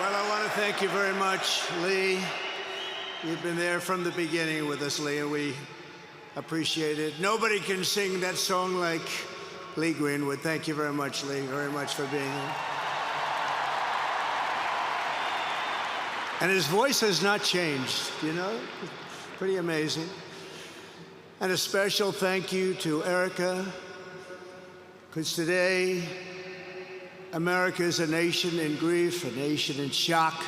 Well, I want to thank you very much, Lee. You've been there from the beginning with us, Lee, and we appreciate it. Nobody can sing that song like Lee Greenwood. Thank you very much, Lee, very much for being here. And his voice has not changed, you know? Pretty amazing. And a special thank you to Erika, because today, America is a nation in grief, a nation in shock,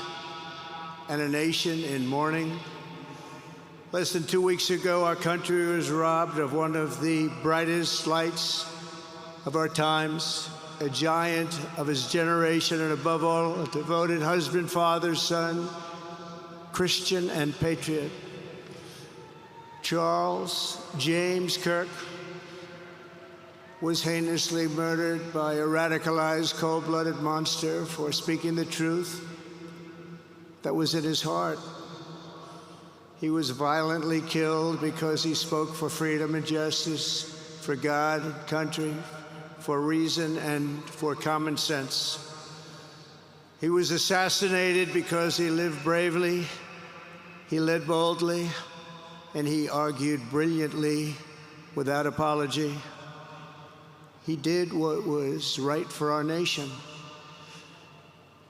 and a nation in mourning. Less than 2 weeks ago, our country was robbed of one of the brightest lights of our times, a giant of his generation, and above all, a devoted husband, father, son, Christian, and patriot. Charles James Kirk was heinously murdered by a radicalized, cold-blooded monster for speaking the truth that was in his heart. He was violently killed because he spoke for freedom and justice, for God and country, for reason and for common sense. He was assassinated because he lived bravely, he led boldly, and he argued brilliantly without apology. He did what was right for our nation.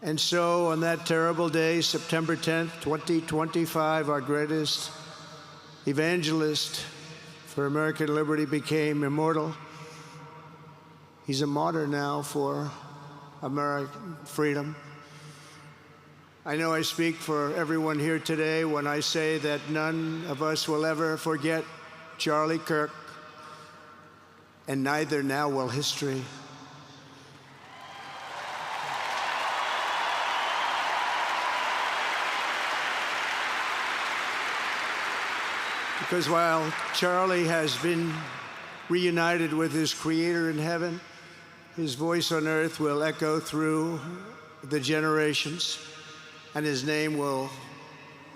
And so on that terrible day, September 10th, 2025, our greatest evangelist for American liberty became immortal. He's a martyr now for American freedom. I know I speak for everyone here today when I say that none of us will ever forget Charlie Kirk, and neither now will history. Because while Charlie has been reunited with his Creator in heaven, his voice on earth will echo through the generations, and his name will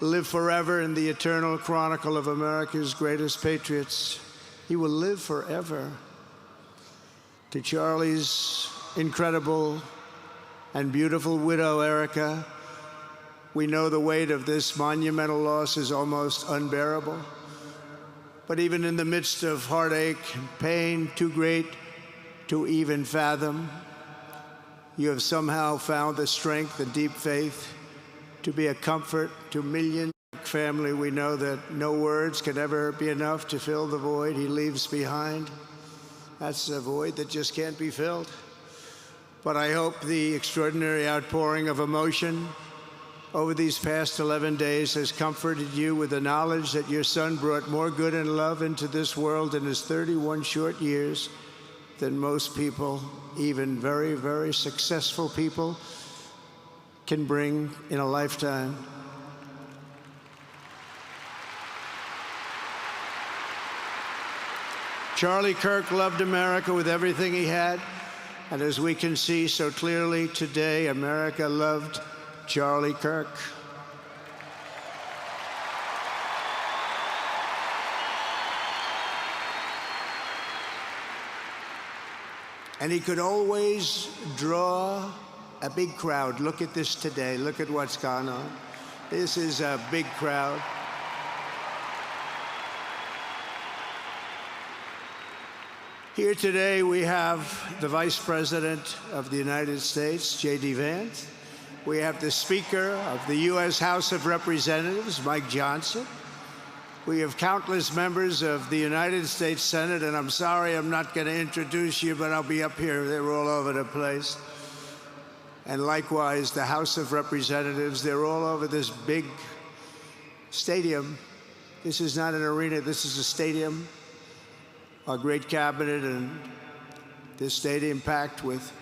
live forever in the eternal chronicle of America's greatest patriots. He will live forever. To Charlie's incredible and beautiful widow, Erika, we know the weight of this monumental loss is almost unbearable. But even in the midst of heartache and pain too great to even fathom, you have somehow found the strength and deep faith to be a comfort to millions of family. We know that no words can ever be enough to fill the void he leaves behind. That's a void that just can't be filled. But I hope the extraordinary outpouring of emotion over these past 11 days has comforted you with the knowledge that your son brought more good and love into this world in his 31 short years than most people, even very, very successful people, can bring in a lifetime. Charlie Kirk loved America with everything he had, and as we can see so clearly today, America loved Charlie Kirk. And he could always draw a big crowd. Look at this today. Look at what's gone on. This is a big crowd. Here today we have the Vice President of the United States, J.D. Vance. We have the Speaker of the U.S. House of Representatives, Mike Johnson. We have countless members of the United States Senate, and I'm sorry I'm not going to introduce you, but I'll be up here. They're all over the place. And likewise, the House of Representatives, they're all over this big stadium. This is not an arena, this is a stadium. Our great cabinet and this stadium packed with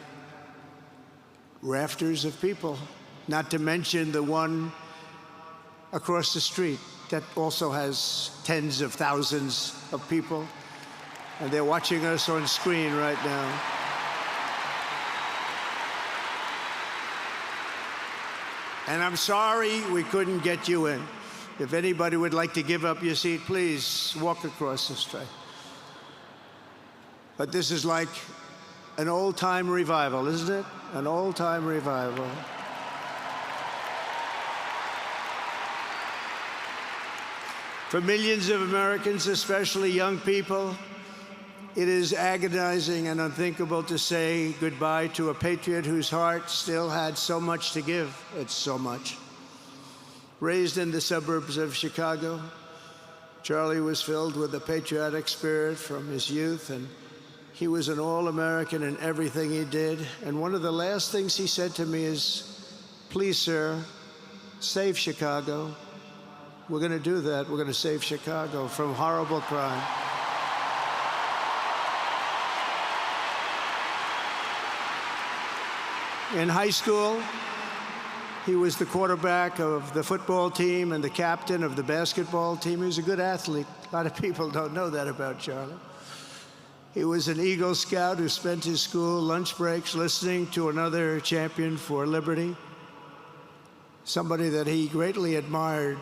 rafters of people, not to mention the one across the street that also has tens of thousands of people, and they're watching us on screen right now. And I'm sorry we couldn't get you in. If anybody would like to give up your seat, please walk across the street. But this is like an old-time revival, isn't it? An old-time revival. For millions of Americans, especially young people, it is agonizing and unthinkable to say goodbye to a patriot whose heart still had so much to give. It's so much. Raised in the suburbs of Chicago, Charlie was filled with a patriotic spirit from his youth, and he was an all-American in everything he did. And one of the last things he said to me is, "Please, sir, save Chicago." We're going to do that. We're going to save Chicago from horrible crime. In high school, he was the quarterback of the football team and the captain of the basketball team. He was a good athlete. A lot of people don't know that about Charlie. He was an Eagle Scout who spent his school lunch breaks listening to another champion for liberty, somebody that he greatly admired,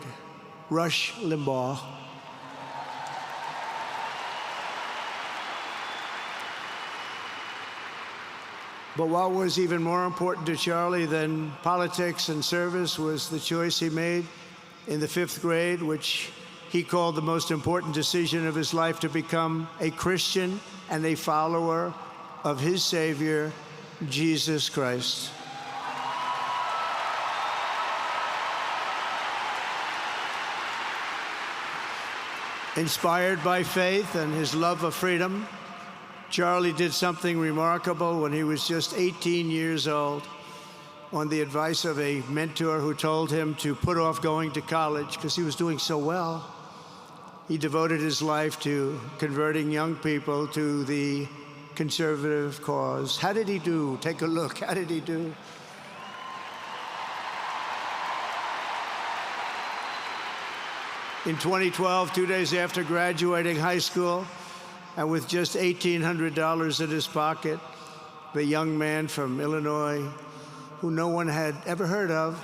Rush Limbaugh. But what was even more important to Charlie than politics and service was the choice he made in the 5th grade, which he called the most important decision of his life, to become a Christian and a follower of his Savior, Jesus Christ. Inspired by faith and his love of freedom, Charlie did something remarkable when he was just 18 years old. On the advice of a mentor who told him to put off going to college because he was doing so well, he devoted his life to converting young people to the conservative cause. How did he do? Take a look. How did he do? In 2012, 2 days after graduating high school, and with just $1,800 in his pocket, the young man from Illinois, who no one had ever heard of,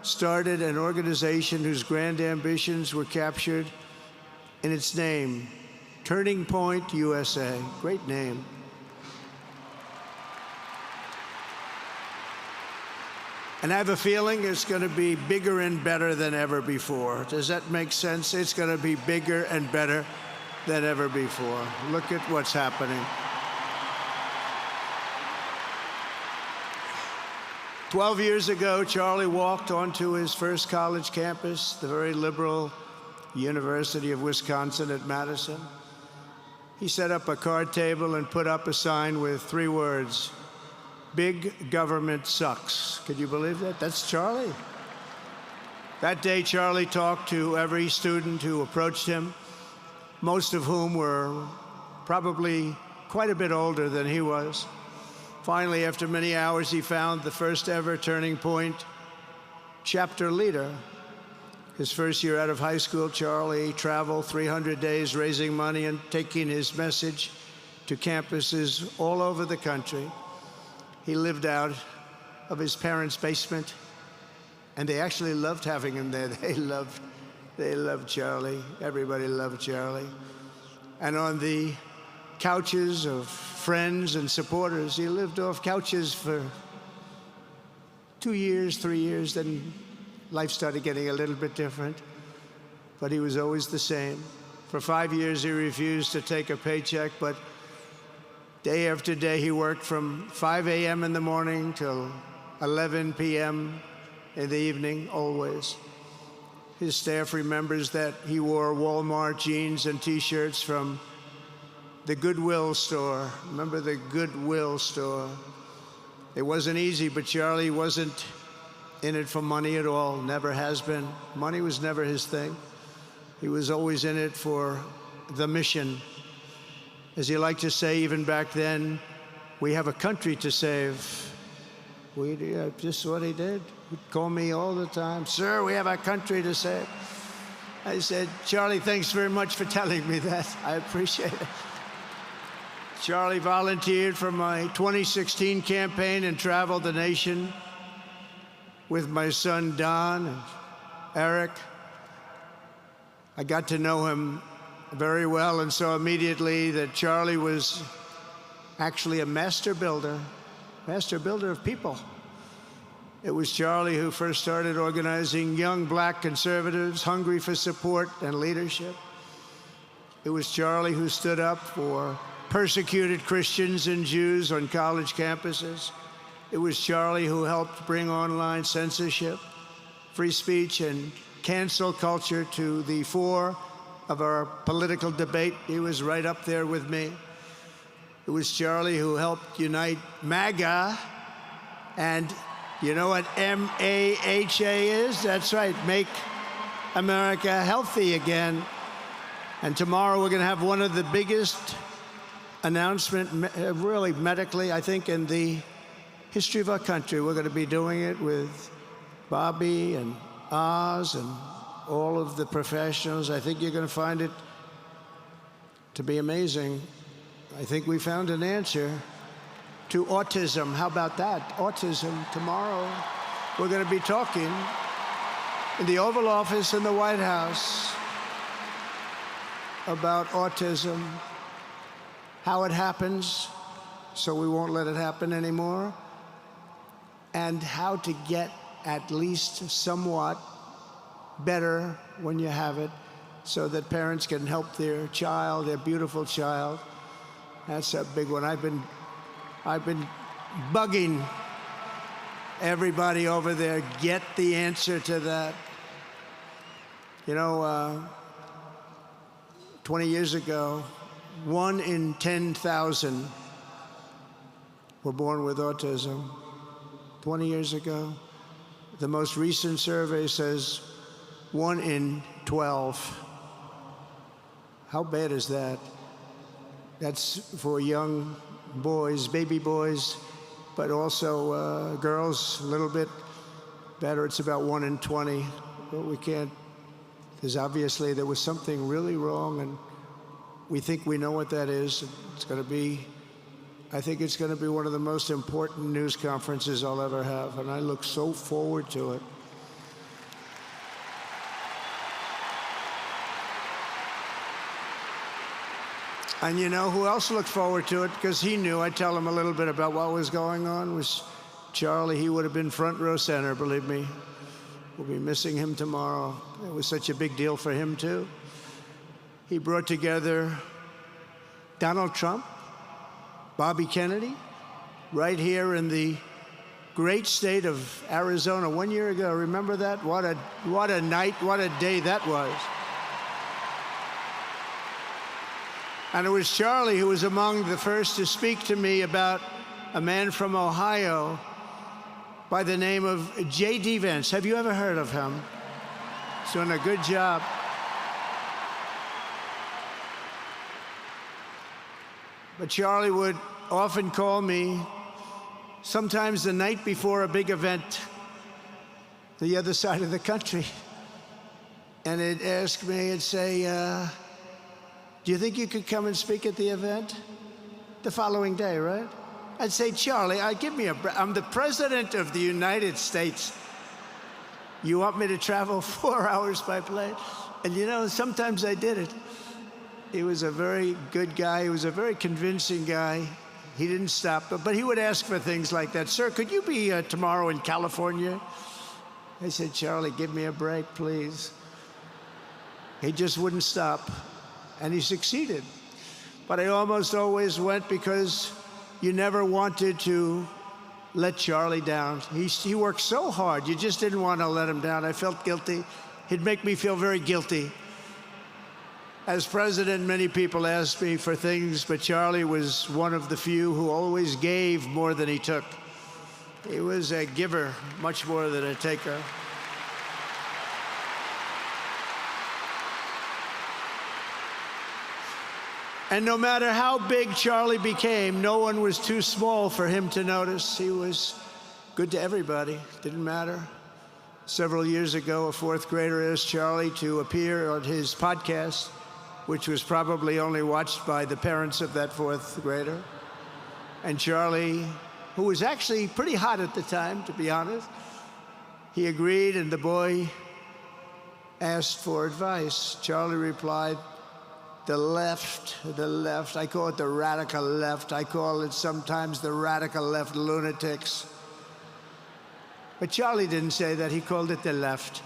started an organization whose grand ambitions were captured in its name, Turning Point USA. Great name. And I have a feeling it's going to be bigger and better than ever before. Does that make sense? It's going to be bigger and better than ever before. Look at what's happening. 12 years ago, Charlie walked onto his first college campus, the very liberal University of Wisconsin at Madison. He set up a card table and put up a sign with 3 words: "Big government sucks." Could you believe that? That's Charlie. That day, Charlie talked to every student who approached him, most of whom were probably quite a bit older than he was. Finally, after many hours, he found the first ever Turning Point chapter leader. His first year out of high school, Charlie traveled 300 days raising money and taking his message to campuses all over the country. He lived out of his parents' basement, and they actually loved having him there. They loved Charlie. Everybody loved Charlie. And on the couches of friends and supporters, he lived off couches for 2 years, 3 years, then life started getting a little bit different, but he was always the same. For 5 years, he refused to take a paycheck, but day after day, he worked from 5 a.m. in the morning till 11 p.m. in the evening, always. His staff remembers that he wore Walmart jeans and T-shirts from the Goodwill store. Remember the Goodwill store? It wasn't easy, but Charlie wasn't in it for money at all, never has been. Money was never his thing. He was always in it for the mission. As he liked to say even back then, we have a country to save. Just what he did. He'd call me all the time, "Sir, we have a country to save." I said, "Charlie, thanks very much for telling me that. I appreciate it." Charlie volunteered for my 2016 campaign and traveled the nation with my son, Don, and Eric. I got to know him very well and saw immediately that Charlie was actually a master builder of people. It was Charlie who first started organizing young black conservatives hungry for support and leadership. It was Charlie who stood up for persecuted Christians and Jews on college campuses. It was Charlie who helped bring online censorship, free speech, and cancel culture to the fore of our political debate. He was right up there with me. It was Charlie who helped unite MAGA, and you know what M-A-H-A is? That's right, make America healthy again. And tomorrow we're going to have one of the biggest announcements, really medically, I think, in the history of our country. We're going to be doing it with Bobby and Oz and all of the professionals. I think you're going to find it to be amazing. I think we found an answer to autism. How about that? Autism. Tomorrow, we're going to be talking in the Oval Office in the White House about autism, how it happens, so we won't let it happen anymore, and how to get at least somewhat better when you have it, so that parents can help their child, their beautiful child. That's a big one. I've been bugging everybody over there, get the answer to that. You know, 20 years ago, 1 in 10,000 were born with autism. 20 years ago. The most recent survey says 1 in 12. How bad is that? That's for young boys, baby boys, but also girls, a little bit better. It's about 1 in 20. But we can't, because obviously there was something really wrong, and we think we know what that is. It's going to be, I think it's going to be one of the most important news conferences I'll ever have, and I look so forward to it. And you know who else looked forward to it? Because he knew. I'd tell him a little bit about what was going on. Was Charlie. He would have been front row center, believe me. We'll be missing him tomorrow. It was such a big deal for him, too. He brought together Donald Trump, Bobby Kennedy, right here in the great state of Arizona 1 year ago. Remember that? What a night, what a day that was. And it was Charlie who was among the first to speak to me about a man from Ohio by the name of J.D. Vance. Have you ever heard of him? He's doing a good job. But Charlie would often call me, sometimes the night before a big event, the other side of the country. And he'd ask me, he'd say, do you think you could come and speak at the event? The following day, right? I'd say, Charlie, I'm the president of the United States. You want me to travel 4 hours by plane? And you know, sometimes I did it. He was a very good guy. He was a very convincing guy. He didn't stop, but he would ask for things like that. Sir, could you be tomorrow in California? I said, Charlie, give me a break, please. He just wouldn't stop. And he succeeded. But I almost always went because you never wanted to let Charlie down. He worked so hard, you just didn't want to let him down. I felt guilty. He'd make me feel very guilty. As president, many people asked me for things, but Charlie was one of the few who always gave more than he took. He was a giver, much more than a taker. And no matter how big Charlie became, no one was too small for him to notice. He was good to everybody. Didn't matter. Several years ago, a fourth grader asked Charlie to appear on his podcast, which was probably only watched by the parents of that fourth grader. And Charlie, who was actually pretty hot at the time, to be honest, he agreed, and the boy asked for advice. Charlie replied, the left, I call it the radical left. I call it sometimes the radical left lunatics. But Charlie didn't say that. He called it the left.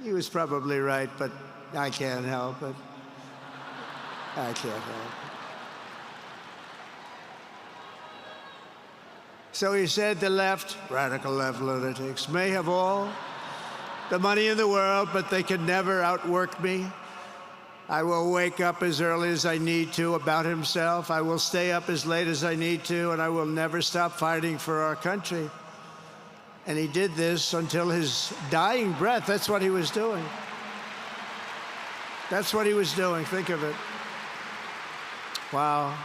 He was probably right, but I can't help it. I can't help it. So he said the left, radical left lunatics, may have all the money in the world, but they can never outwork me. I will wake up as early as I need to about himself. I will stay up as late as I need to, and I will never stop fighting for our country. And he did this until his dying breath. That's what he was doing. That's what he was doing. Think of it. Wow.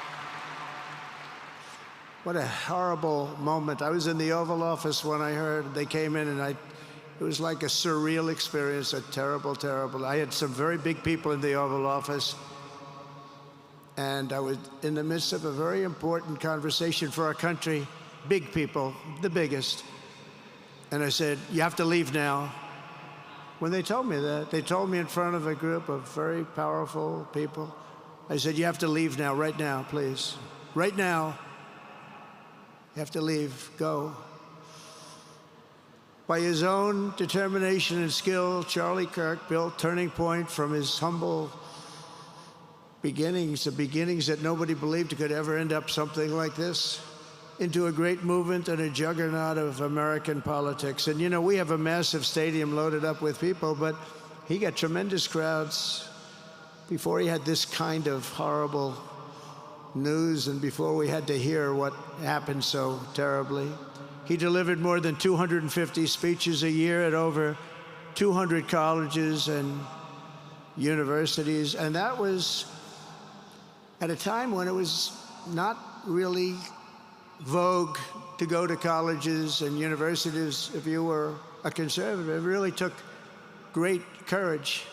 What a horrible moment. I was in the Oval Office when I heard they came in, and it was like a surreal experience, a terrible, terrible. I had some very big people in the Oval Office, and I was in the midst of a very important conversation for our country, big people, the biggest. And I said, you have to leave now. When they told me that, they told me in front of a group of very powerful people, I said, you have to leave now, right now, please. Right now, you have to leave, go. By his own determination and skill, Charlie Kirk built Turning Point from his humble beginnings, the beginnings that nobody believed could ever end up something like this, into a great movement and a juggernaut of American politics. And you know, we have a massive stadium loaded up with people, but he got tremendous crowds before he had this kind of horrible news and before we had to hear what happened so terribly. He delivered more than 250 speeches a year at over 200 colleges and universities, and that was at a time when it was not really vogue to go to colleges and universities if you were a conservative. It really took great courage.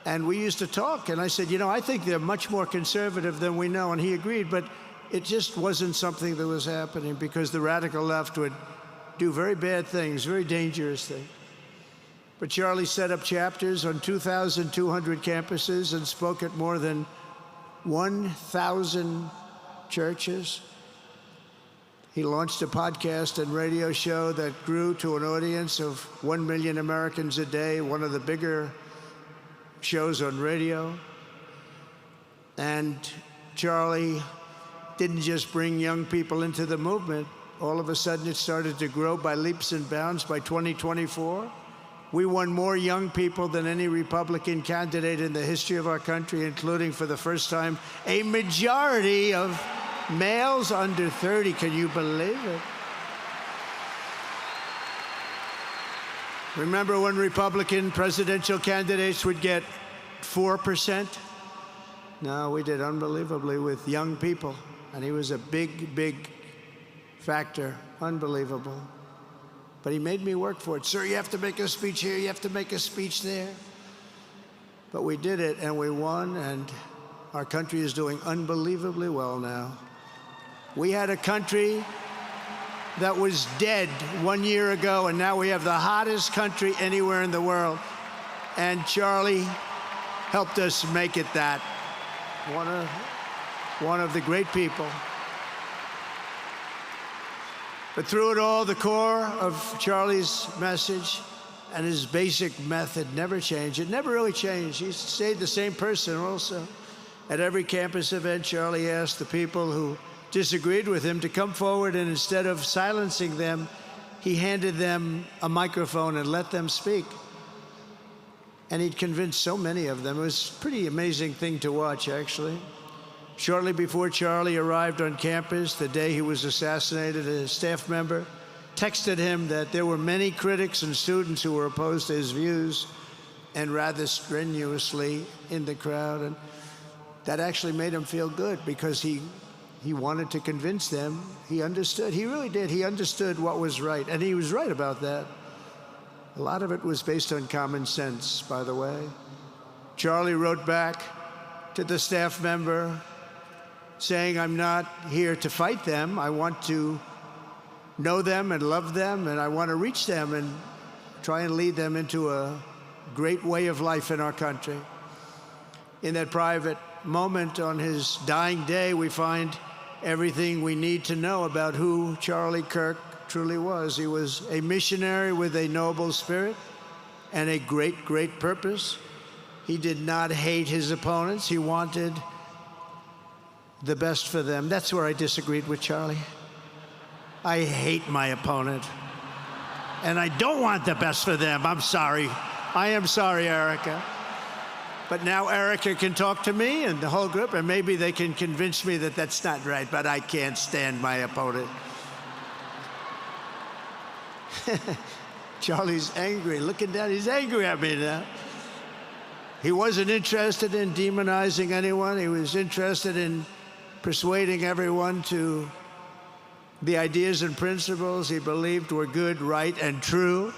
And we used to talk, and I said, you know, I think they're much more conservative than we know, and he agreed, but it just wasn't something that was happening because the radical left would do very bad things, very dangerous things. But Charlie set up chapters on 2,200 campuses and spoke at more than 1,000 churches. He launched a podcast and radio show that grew to an audience of 1 million Americans a day, one of the bigger shows on radio. And Charlie didn't just bring young people into the movement. All of a sudden, it started to grow by leaps and bounds. By 2024, we won more young people than any Republican candidate in the history of our country, including, for the first time, a majority of males under 30. Can you believe it? Remember when Republican presidential candidates would get 4%? No, we did unbelievably with young people. And he was a big, big factor. Unbelievable. But he made me work for it. Sir, you have to make a speech here, you have to make a speech there. But we did it, and we won, and our country is doing unbelievably well now. We had a country that was dead 1 year ago, and now we have the hottest country anywhere in the world. And Charlie helped us make it that. One of the great people. But through it all, the core of Charlie's message and his basic method never changed. It never really changed. He stayed the same person also. At every campus event, Charlie asked the people who disagreed with him to come forward, and instead of silencing them, he handed them a microphone and let them speak. And he'd convinced so many of them. It was a pretty amazing thing to watch, actually. Shortly before Charlie arrived on campus, the day he was assassinated, a staff member texted him that there were many critics and students who were opposed to his views, and rather strenuously in the crowd. And that actually made him feel good because he wanted to convince them. He understood. He really did. He understood what was right. And he was right about that. A lot of it was based on common sense, by the way. Charlie wrote back to the staff member saying, I'm not here to fight them. I want to know them and love them, and I want to reach them and try and lead them into a great way of life in our country. In that private moment on his dying day, we find everything we need to know about who Charlie Kirk truly was. He was a missionary with a noble spirit and a great, great purpose. He did not hate his opponents. He wanted the best for them. That's where I disagreed with Charlie. I hate my opponent, and I don't want the best for them. I'm sorry. I am sorry, Erika. But now Erika can talk to me and the whole group, and maybe they can convince me that that's not right, but I can't stand my opponent. Charlie's angry. Looking down, he's angry at me now. He wasn't interested in demonizing anyone. He was interested in persuading everyone to the ideas and principles he believed were good, right, and true.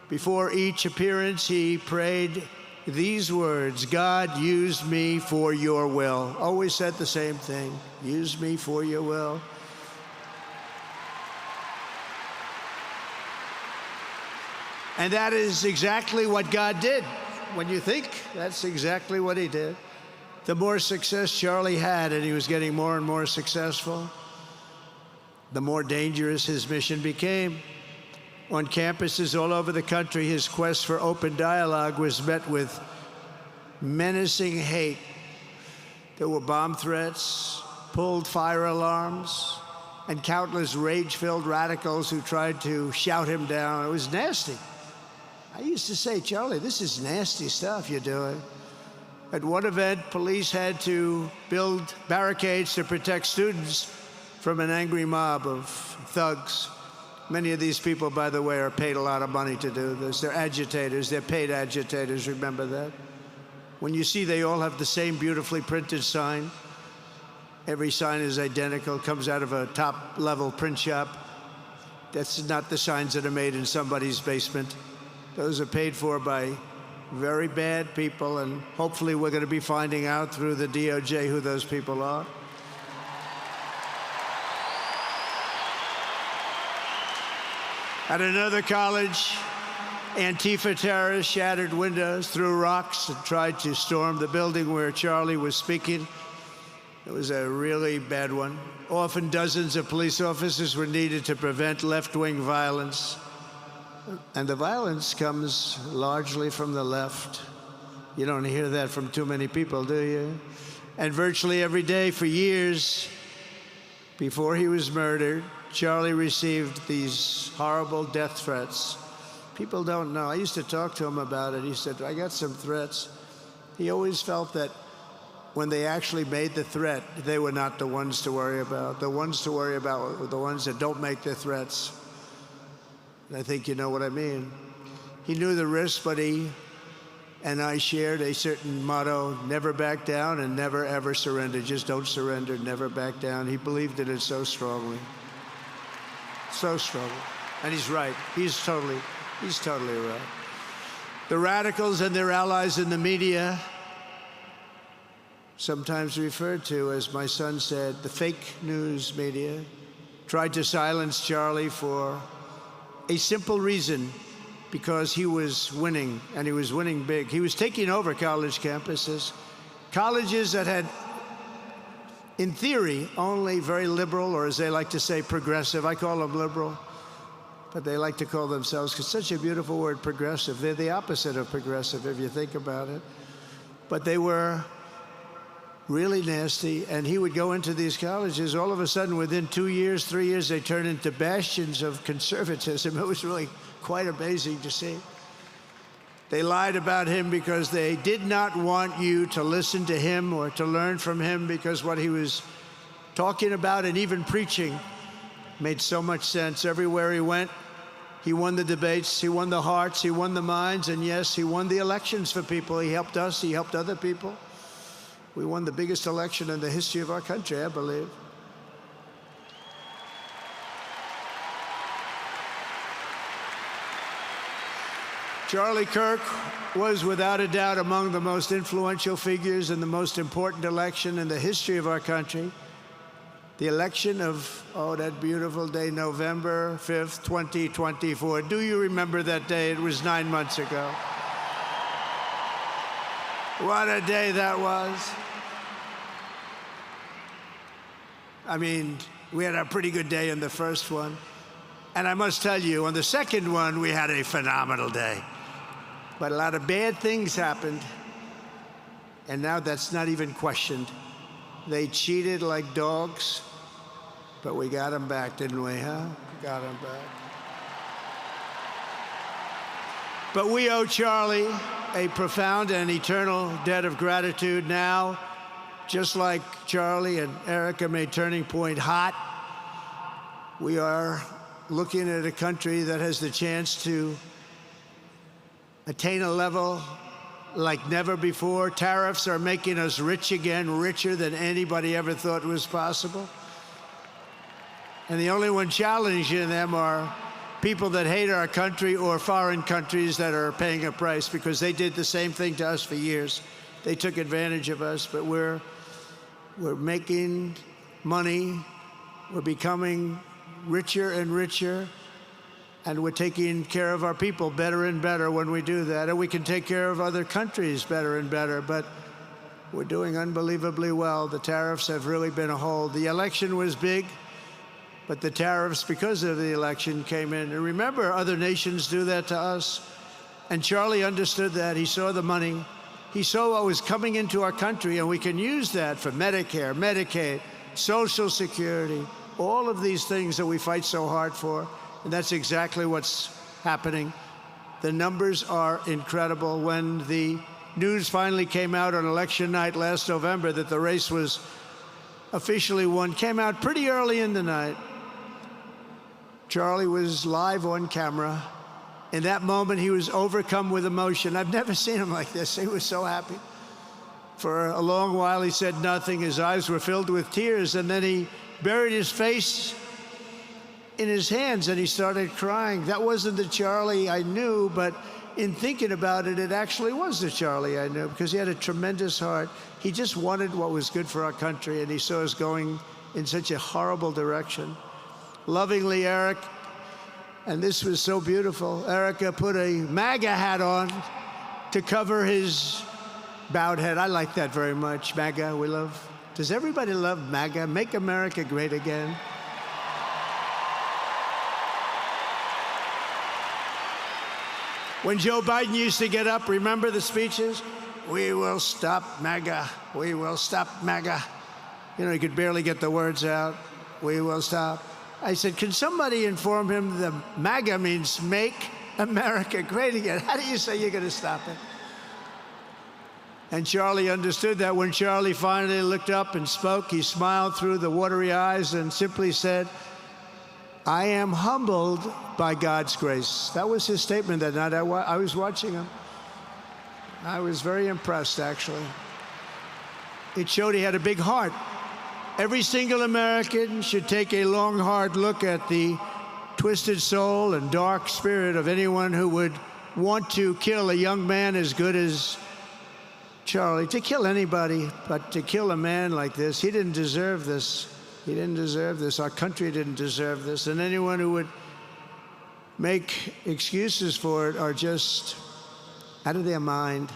Before each appearance, he prayed these words: God, use me for your will. Always said the same thing: use me for your will. And that is exactly what God did. When you think, that's exactly what he did. The more success Charlie had, and he was getting more and more successful, the more dangerous his mission became. On campuses all over the country, his quest for open dialogue was met with menacing hate. There were bomb threats, pulled fire alarms, and countless rage-filled radicals who tried to shout him down. It was nasty. I used to say, Charlie, this is nasty stuff you're doing. At one event, police had to build barricades to protect students from an angry mob of thugs. Many of these people, by the way, are paid a lot of money to do this. They're agitators. They're paid agitators. Remember that? When you see they all have the same beautifully printed sign, every sign is identical, comes out of a top-level print shop. That's not the signs that are made in somebody's basement. Those are paid for by very bad people, and hopefully we're going to be finding out through the DOJ who those people are. At another college, Antifa terrorists shattered windows, threw rocks, and tried to storm the building where Charlie was speaking. It was a really bad one. Often dozens of police officers were needed to prevent left-wing violence. And the violence comes largely from the left. You don't hear that from too many people, do you? And virtually every day for years before he was murdered, Charlie received these horrible death threats. People don't know. I used to talk to him about it. He said, I got some threats. He always felt that when they actually made the threat, they were not the ones to worry about. The ones to worry about were the ones that don't make the threats. And I think you know what I mean. He knew the risk, but he and I shared a certain motto: never back down and never, ever surrender. Just don't surrender, never back down. He believed in it so strongly. So strongly. And he's right. He's totally right. The radicals and their allies in the media, sometimes referred to, as my son said, the fake news media, tried to silence Charlie for a simple reason: because he was winning, and he was winning big. He was taking over college campuses, colleges that had, in theory, only very liberal, or as they like to say, progressive. I call them liberal, but they like to call themselves, because it's such a beautiful word, progressive. They're the opposite of progressive, if you think about it. But they were really nasty, and he would go into these colleges. All of a sudden, within 2 years, 3 years, they turned into bastions of conservatism. It was really quite amazing to see. They lied about him because they did not want you to listen to him or to learn from him, because what he was talking about and even preaching made so much sense. Everywhere he went, he won the debates, he won the hearts, he won the minds, and yes, he won the elections for people. He helped us, he helped other people. We won the biggest election in the history of our country, I believe. Charlie Kirk was without a doubt among the most influential figures in the most important election in the history of our country. The election of, that beautiful day, November 5th, 2024. Do you remember that day? It was 9 months ago. What a day that was. I mean, we had a pretty good day in the first one. And I must tell you, on the second one, we had a phenomenal day. But a lot of bad things happened, and now that's not even questioned. They cheated like dogs, but we got them back, didn't we, huh? We got them back. But we owe Charlie a profound and eternal debt of gratitude now, just like Charlie and Erika made Turning Point hot. We are looking at a country that has the chance to attain a level like never before. Tariffs are making us rich again, richer than anybody ever thought was possible. And the only one challenging them are people that hate our country or foreign countries that are paying a price, because they did the same thing to us for years. They took advantage of us, but we're making money. We're becoming richer and richer, and we're taking care of our people better and better when we do that. And we can take care of other countries better and better, but we're doing unbelievably well. The tariffs have really been a hold. The election was big, but the tariffs, because of the election, came in. And remember, other nations do that to us. And Charlie understood that. He saw the money. He saw what was coming into our country, and we can use that for Medicare, Medicaid, Social Security, all of these things that we fight so hard for. And that's exactly what's happening. The numbers are incredible. When the news finally came out on election night last November that the race was officially won, came out pretty early in the night. Charlie was live on camera. In that moment, he was overcome with emotion. I've never seen him like this. He was so happy. For a long while, he said nothing. His eyes were filled with tears, and then he buried his face in his hands, and he started crying. That wasn't the Charlie I knew, but in thinking about it, it actually was the Charlie I knew, because he had a tremendous heart. He just wanted what was good for our country, and he saw us going in such a horrible direction. Lovingly, Eric, and this was so beautiful, Erika put a MAGA hat on to cover his bowed head. I like that very much. MAGA, we love. Does everybody love MAGA? Make America Great Again. When Joe Biden used to get up, remember the speeches? We will stop MAGA. We will stop MAGA. You know, he could barely get the words out. We will stop. I said, can somebody inform him that MAGA means Make America Great Again? How do you say you're going to stop it? And Charlie understood that. When Charlie finally looked up and spoke, he smiled through the watery eyes and simply said, I am humbled by God's grace. That was his statement that night. I was watching him. I was very impressed, actually. It showed he had a big heart. Every single American should take a long, hard look at the twisted soul and dark spirit of anyone who would want to kill a young man as good as Charlie. To kill anybody, but to kill a man like this, he didn't deserve this. He didn't deserve this. Our country didn't deserve this. And anyone who would make excuses for it are just out of their mind.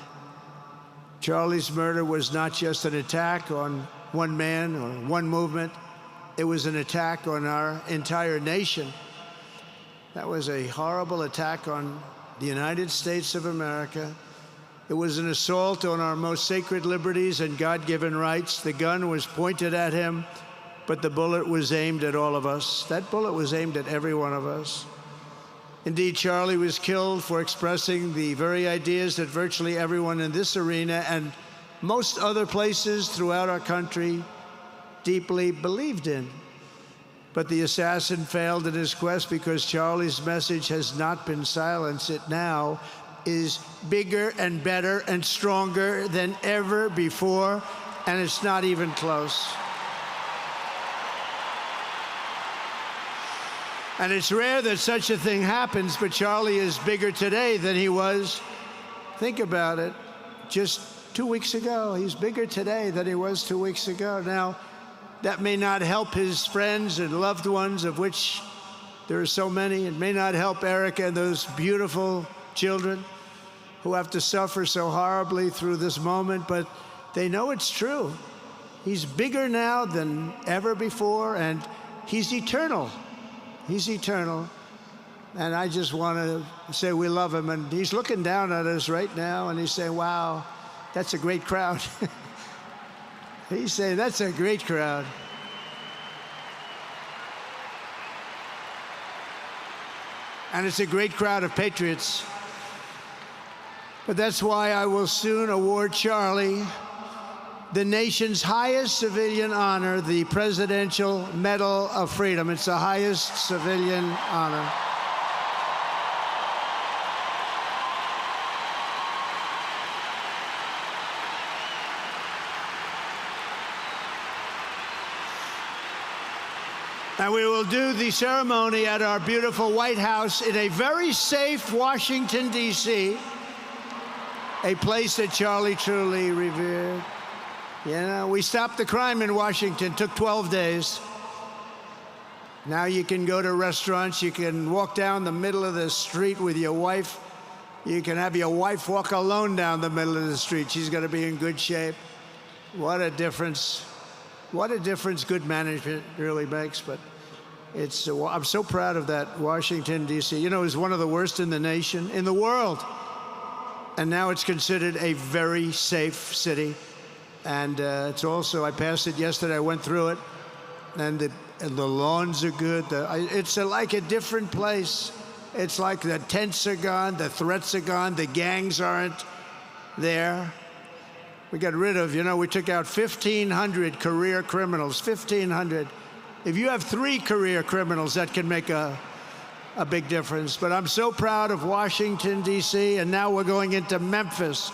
Charlie's murder was not just an attack on one man or one movement. It was an attack on our entire nation. That was a horrible attack on the United States of America. It was an assault on our most sacred liberties and God-given rights. The gun was pointed at him, but the bullet was aimed at all of us. That bullet was aimed at every one of us. Indeed, Charlie was killed for expressing the very ideas that virtually everyone in this arena and most other places throughout our country deeply believed in. But the assassin failed in his quest because Charlie's message has not been silenced. It now is bigger and better and stronger than ever before, and it's not even close. And it's rare that such a thing happens, but Charlie is bigger today than he was, think about it, just 2 weeks ago. He's bigger today than he was 2 weeks ago. Now, that may not help his friends and loved ones, of which there are so many. It may not help Erika and those beautiful children who have to suffer so horribly through this moment, but they know it's true. He's bigger now than ever before, and he's eternal. He's eternal. And I just want to say we love him. And he's looking down at us right now, and he's saying, wow, that's a great crowd. He's saying, that's a great crowd. And it's a great crowd of patriots. But that's why I will soon award Charlie the nation's highest civilian honor, the Presidential Medal of Freedom. It's the highest civilian honor. And we will do the ceremony at our beautiful White House in a very safe Washington, D.C., a place that Charlie truly revered. You know, we stopped the crime in Washington, took 12 days. Now you can go to restaurants, you can walk down the middle of the street with your wife. You can have your wife walk alone down the middle of the street. She's going to be in good shape. What a difference. What a difference good management really makes. But it's, I'm so proud of that, Washington, D.C. You know, it's one of the worst in the nation, in the world. And now it's considered a very safe city. And it's also, I passed it yesterday, I went through it, and the lawns are good. It's like a different place. It's like the tents are gone, the threats are gone, the gangs aren't there. We got rid of, you know, we took out 1,500 career criminals, 1,500. If you have 3 career criminals, that can make a big difference. But I'm so proud of Washington, D.C., and now we're going into Memphis.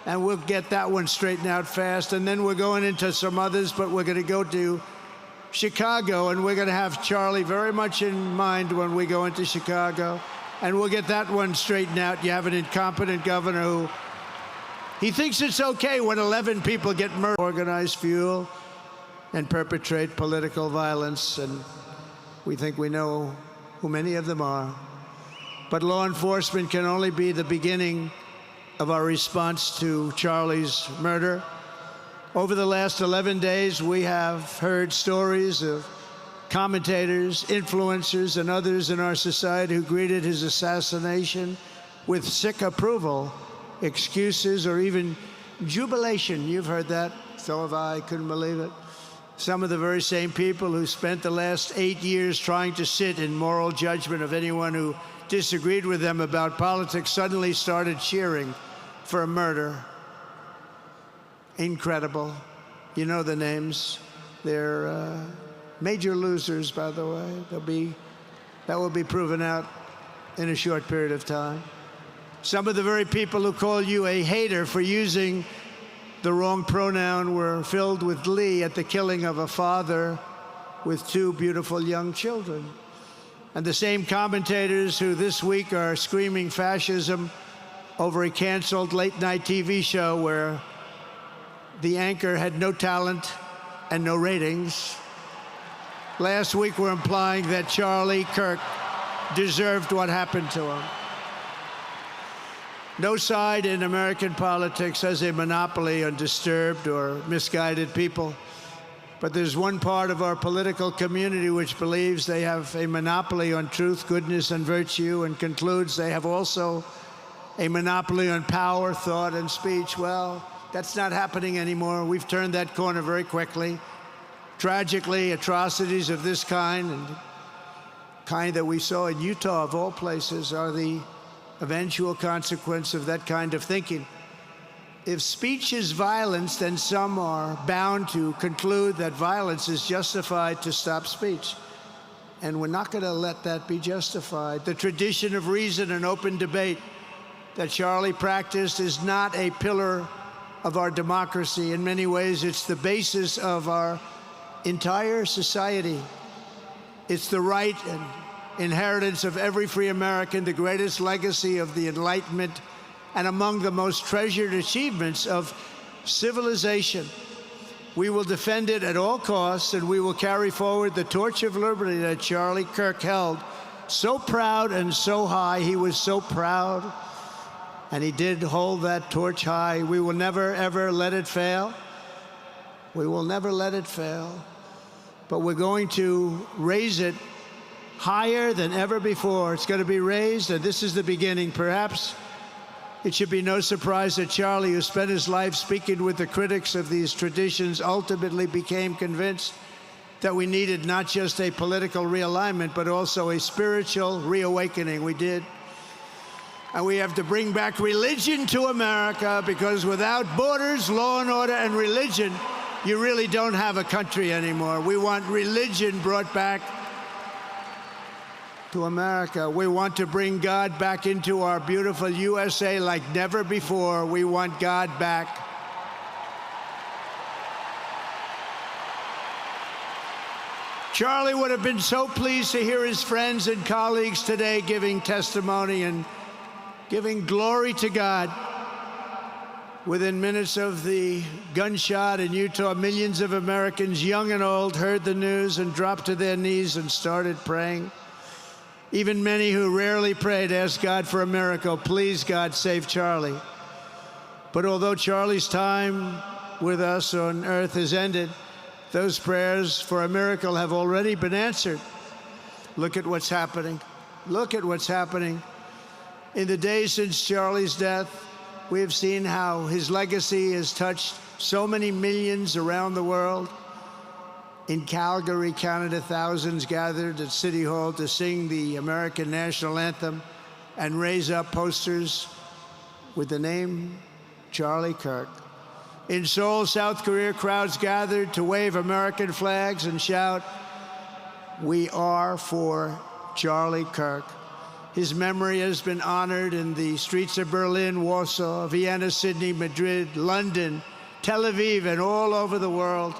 And we'll get that one straightened out fast. And then we're going into some others, but we're going to go to Chicago, and we're going to have Charlie very much in mind when we go into Chicago. And we'll get that one straightened out. You have an incompetent governor who, he thinks it's okay when 11 people get murdered, organize, fuel, and perpetrate political violence. And we think we know who many of them are. But law enforcement can only be the beginning of our response to Charlie's murder. Over the last 11 days, we have heard stories of commentators, influencers, and others in our society who greeted his assassination with sick approval, excuses, or even jubilation. You've heard that. So have I. Couldn't believe it. Some of the very same people who spent the last 8 years trying to sit in moral judgment of anyone who disagreed with them about politics suddenly started cheering for a murder. Incredible. You know the names. They're major losers, by the way. That will be proven out in a short period of time. Some of the very people who call you a hater for using the wrong pronoun were filled with glee at the killing of a father with 2 beautiful young children. And the same commentators who this week are screaming fascism over a canceled late-night TV show where the anchor had no talent and no ratings, last week were implying that Charlie Kirk deserved what happened to him. No side in American politics has a monopoly on disturbed or misguided people. But there's one part of our political community which believes they have a monopoly on truth, goodness, and virtue, and concludes they have also a monopoly on power, thought, and speech. Well, that's not happening anymore. We've turned that corner very quickly. Tragically, atrocities of this kind, and kind that we saw in Utah, of all places, are the eventual consequence of that kind of thinking. If speech is violence, then some are bound to conclude that violence is justified to stop speech. And we're not going to let that be justified. The tradition of reason and open debate that Charlie practiced is not a pillar of our democracy. In many ways, it's the basis of our entire society. It's the right and inheritance of every free American, the greatest legacy of the Enlightenment, and among the most treasured achievements of civilization. We will defend it at all costs, and we will carry forward the torch of liberty that Charlie Kirk held so proud and so high. He was so proud, and he did hold that torch high. We will never, ever let it fail. We will never let it fail. But we're going to raise it higher than ever before. It's going to be raised, and this is the beginning. Perhaps it should be no surprise that Charlie, who spent his life speaking with the critics of these traditions, ultimately became convinced that we needed not just a political realignment, but also a spiritual reawakening. We did. And we have to bring back religion to America, because without borders, law and order, and religion, you really don't have a country anymore. We want religion brought back to America. We want to bring God back into our beautiful USA like never before. We want God back. Charlie would have been so pleased to hear his friends and colleagues today giving testimony and giving glory to God. Within minutes of the gunshot in Utah, millions of Americans, young and old, heard the news and dropped to their knees and started praying. Even many who rarely prayed asked God for a miracle. Please, God, save Charlie. But although Charlie's time with us on earth has ended, those prayers for a miracle have already been answered. Look at what's happening. Look at what's happening. In the days since Charlie's death, we have seen how his legacy has touched so many millions around the world. In Calgary, Canada, thousands gathered at City Hall to sing the American national anthem and raise up posters with the name Charlie Kirk. In Seoul, South Korea, crowds gathered to wave American flags and shout, "We are for Charlie Kirk." His memory has been honored in the streets of Berlin, Warsaw, Vienna, Sydney, Madrid, London, Tel Aviv, and all over the world.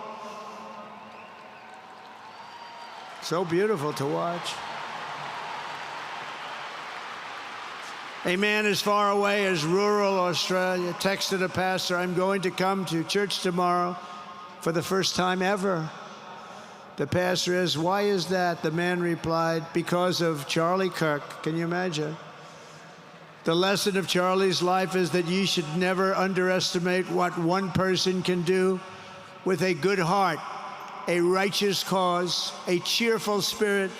So beautiful to watch. A man as far away as rural Australia texted a pastor, "I'm going to come to church tomorrow for the first time ever." The pastor asked, "Why is that?" The man replied, "Because of Charlie Kirk." Can you imagine? The lesson of Charlie's life is that you should never underestimate what one person can do with a good heart, a righteous cause, a cheerful spirit,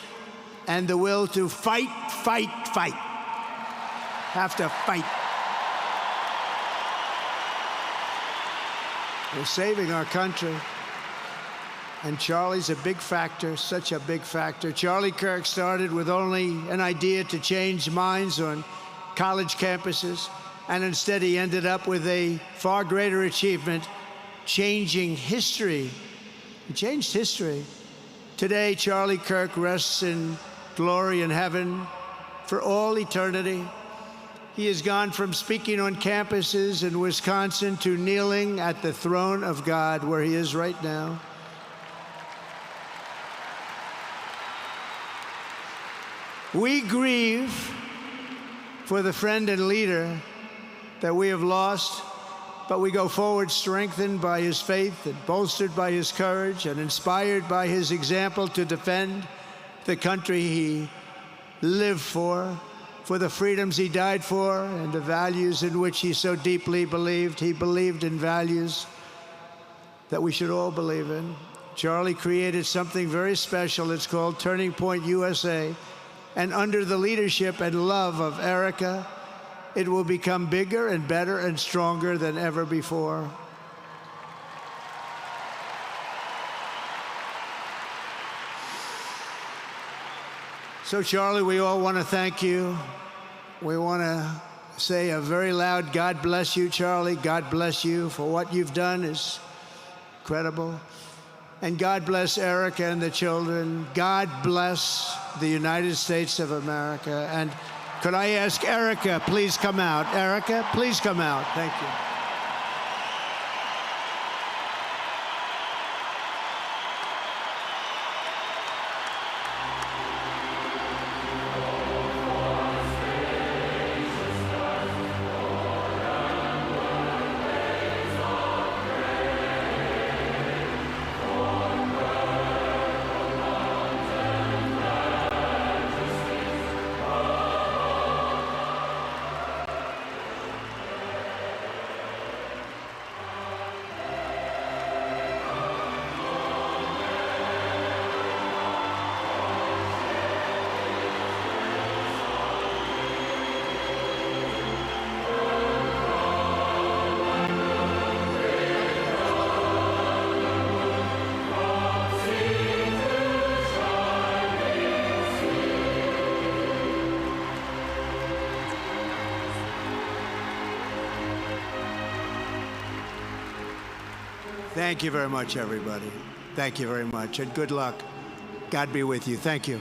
and the will to fight, fight, fight. Have to fight. We're saving our country. And Charlie's a big factor, such a big factor. Charlie Kirk started with only an idea to change minds on college campuses, and instead he ended up with a far greater achievement, changing history. He changed history. Today, Charlie Kirk rests in glory in heaven for all eternity. He has gone from speaking on campuses in Wisconsin to kneeling at the throne of God, where he is right now. We grieve for the friend and leader that we have lost, but we go forward strengthened by his faith and bolstered by his courage and inspired by his example to defend the country he lived for the freedoms he died for, and the values in which he so deeply believed. He believed in values that we should all believe in. Charlie created something very special. It's called Turning Point USA. And under the leadership and love of Erika, it will become bigger and better and stronger than ever before. So, Charlie, we all want to thank you. We want to say a very loud God bless you, Charlie. God bless you for what you've done is incredible. And God bless Erika and the children. God bless the United States of America. And could I ask Erika, please come out. Erika, please come out. Thank you. Thank you very much, everybody. Thank you very much, and good luck. God be with you. Thank you.